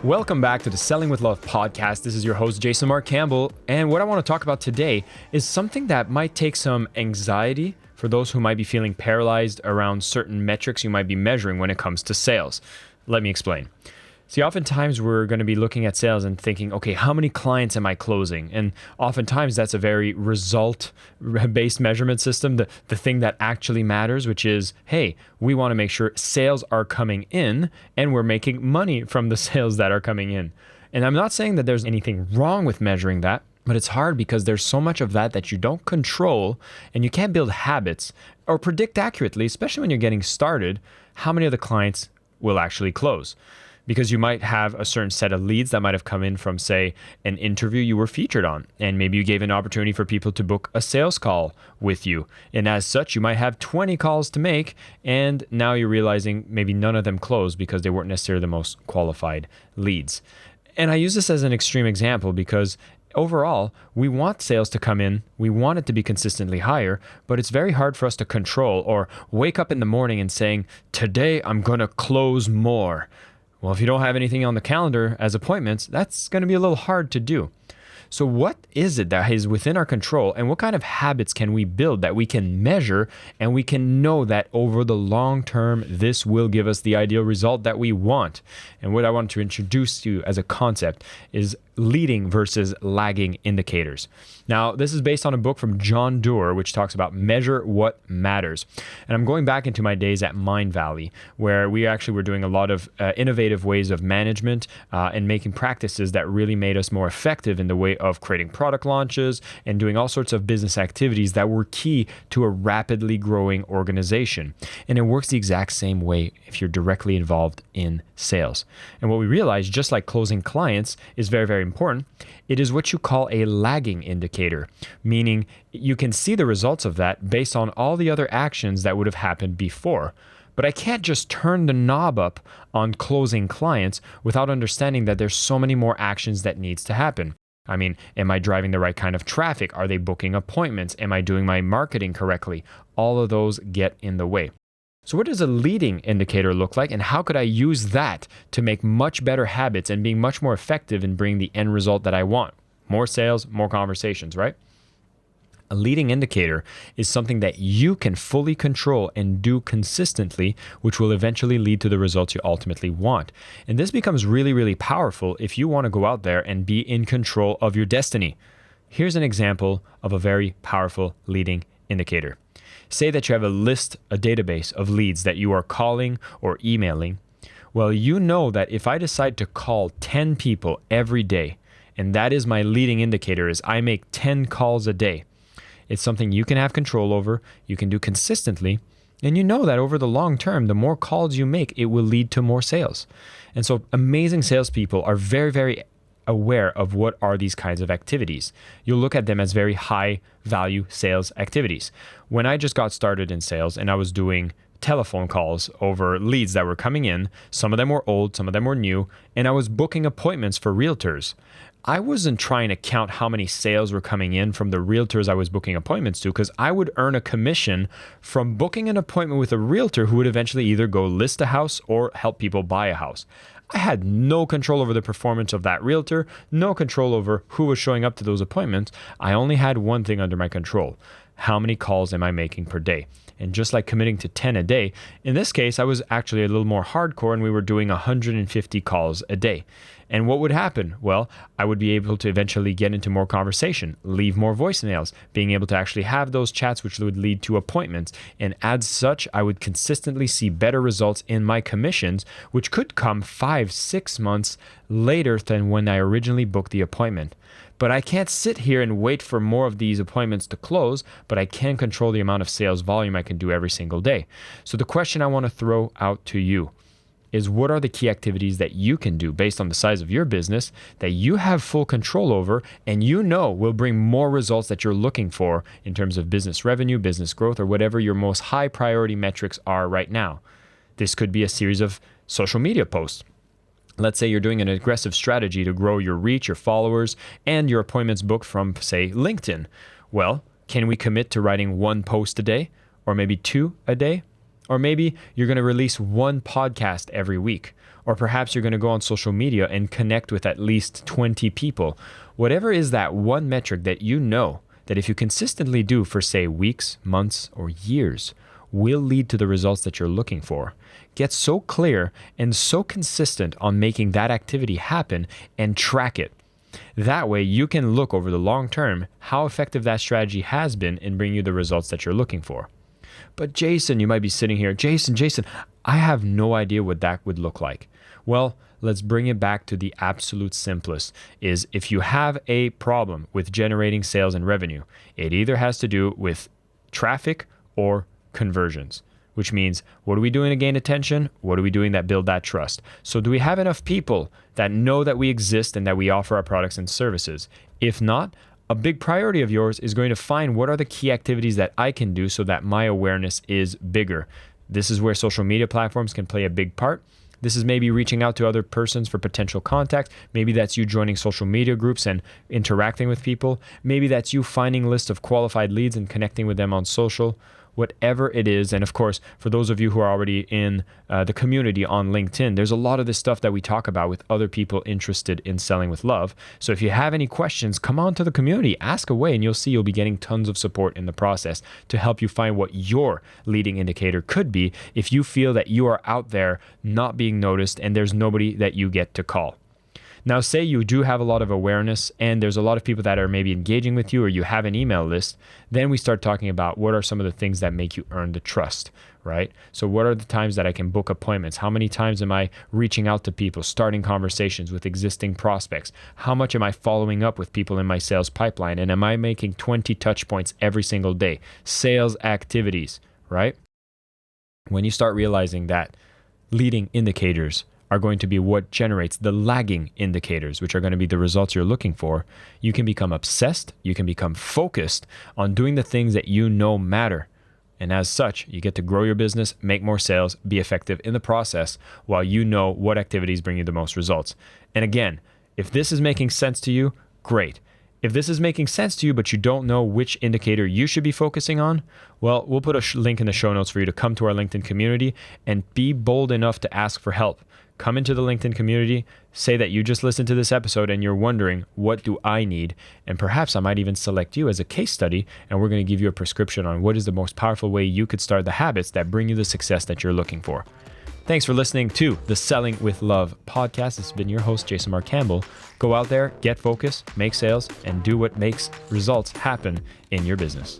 Welcome back to the Selling with Love podcast. This is your host, Marc Campbell. And what I want to talk about today is something that might take some anxiety for those who might be feeling paralyzed around certain metrics you might be measuring when it comes to sales. Let me explain. See, oftentimes we're going to be looking at sales and thinking, okay, how many clients am I closing? And oftentimes that's a very result-based measurement system, the thing that actually matters, which is, hey, we want to make sure sales are coming in and we're making money from the sales that are coming in. And I'm not saying that there's anything wrong with measuring that, but it's hard because there's so much of that you don't control and you can't build habits or predict accurately, especially when you're getting started, how many of the clients will actually close. Because you might have a certain set of leads that might have come in from, say, an interview you were featured on. And maybe you gave an opportunity for people to book a sales call with you. And as such, you might have 20 calls to make. And now you're realizing maybe none of them closed because they weren't necessarily the most qualified leads. And I use this as an extreme example because overall, we want sales to come in. We want it to be consistently higher, but it's very hard for us to control or wake up in the morning and saying, today I'm going to close more. Well, if you don't have anything on the calendar as appointments, that's going to be a little hard to do. So what is it that is within our control, and what kind of habits can we build that we can measure and we can know that over the long term, this will give us the ideal result that we want? And what I want to introduce to you as a concept is leading versus lagging indicators. Now, this is based on a book from John Doerr, which talks about measure what matters. And I'm going back into my days at Mind Valley, where we actually were doing a lot of innovative ways of management and making practices that really made us more effective in the way of creating product launches and doing all sorts of business activities that were key to a rapidly growing organization. And it works the exact same way if you're directly involved in sales. And what we realized, just like closing clients is very, very important, it is what you call a lagging indicator, meaning you can see the results of that based on all the other actions that would have happened before. But I can't just turn the knob up on closing clients without understanding that there's so many more actions that needs to happen. I mean, am I driving the right kind of traffic? Are they booking appointments? Am I doing my marketing correctly? All of those get in the way. So what does a leading indicator look like, and how could I use that to make much better habits and being much more effective in bringing the end result that I want? More sales, more conversations, right? A leading indicator is something that you can fully control and do consistently, which will eventually lead to the results you ultimately want. And this becomes really, really powerful if you want to go out there and be in control of your destiny. Here's an example of a very powerful leading indicator. Say that you have a database of leads that you are calling or emailing. Well, you know that if I decide to call 10 people every day, and that is my leading indicator, is I make 10 calls a day. It's something you can have control over, you can do consistently, and you know that over the long term, the more calls you make, it will lead to more sales. And so amazing salespeople are very, very aware of what are these kinds of activities. You'll look at them as very high value sales activities. When I just got started in sales and I was doing telephone calls over leads that were coming in, some of them were old, some of them were new, and I was booking appointments for realtors. I wasn't trying to count how many sales were coming in from the realtors I was booking appointments to, because I would earn a commission from booking an appointment with a realtor who would eventually either go list a house or help people buy a house. I had no control over the performance of that realtor, no control over who was showing up to those appointments. I only had one thing under my control. How many calls am I making per day? And just like committing to 10 a day, in this case, I was actually a little more hardcore and we were doing 150 calls a day. And what would happen? Well, I would be able to eventually get into more conversation, leave more voicemails, being able to actually have those chats which would lead to appointments. And as such, I would consistently see better results in my commissions, which could come 5-6 months later than when I originally booked the appointment. But I can't sit here and wait for more of these appointments to close, but I can control the amount of sales volume I can do every single day. So the question I want to throw out to you is, what are the key activities that you can do based on the size of your business that you have full control over and you know will bring more results that you're looking for in terms of business revenue, business growth, or whatever your most high priority metrics are right now? This could be a series of social media posts. Let's say you're doing an aggressive strategy to grow your reach, your followers, and your appointments booked from, say, LinkedIn. Well, can we commit to writing one post a day, or maybe 2 a day? Or maybe you're going to release one podcast every week. Or perhaps you're going to go on social media and connect with at least 20 people. Whatever is that one metric that you know that if you consistently do for, say, weeks, months, or years, will lead to the results that you're looking for. Get so clear and so consistent on making that activity happen and track it. That way you can look over the long term how effective that strategy has been in bringing you the results that you're looking for. But Jason, you might be sitting here, Jason, I have no idea what that would look like. Well, let's bring it back to the absolute simplest, is if you have a problem with generating sales and revenue, it either has to do with traffic or conversions, which means what are we doing to gain attention? What are we doing that build that trust? So do we have enough people that know that we exist and that we offer our products and services? If not, a big priority of yours is going to find what are the key activities that I can do so that my awareness is bigger. This is where social media platforms can play a big part. This is maybe reaching out to other persons for potential contact. Maybe that's you joining social media groups and interacting with people. Maybe that's you finding a list of qualified leads and connecting with them on social. Whatever it is, and of course, for those of you who are already in the community on LinkedIn, there's a lot of this stuff that we talk about with other people interested in selling with love. So if you have any questions, come on to the community, ask away, and you'll see you'll be getting tons of support in the process to help you find what your leading indicator could be if you feel that you are out there not being noticed and there's nobody that you get to call. Now, say you do have a lot of awareness and there's a lot of people that are maybe engaging with you or you have an email list, then we start talking about what are some of the things that make you earn the trust, right? So what are the times that I can book appointments? How many times am I reaching out to people, starting conversations with existing prospects? How much am I following up with people in my sales pipeline? And am I making 20 touch points every single day? Sales activities, right? When you start realizing that leading indicators are going to be what generates the lagging indicators, which are going to be the results you're looking for, you can become obsessed, you can become focused on doing the things that you know matter. And as such, you get to grow your business, make more sales, be effective in the process while you know what activities bring you the most results. And again, if this is making sense to you, great. If this is making sense to you, but you don't know which indicator you should be focusing on, well, we'll put a link in the show notes for you to come to our LinkedIn community and be bold enough to ask for help. Come into the LinkedIn community, say that you just listened to this episode and you're wondering, what do I need? And perhaps I might even select you as a case study, and we're going to give you a prescription on what is the most powerful way you could start the habits that bring you the success that you're looking for. Thanks for listening to the Selling with Love podcast. This has been your host, Jason Marc Campbell. Go out there, get focused, make sales, and do what makes results happen in your business.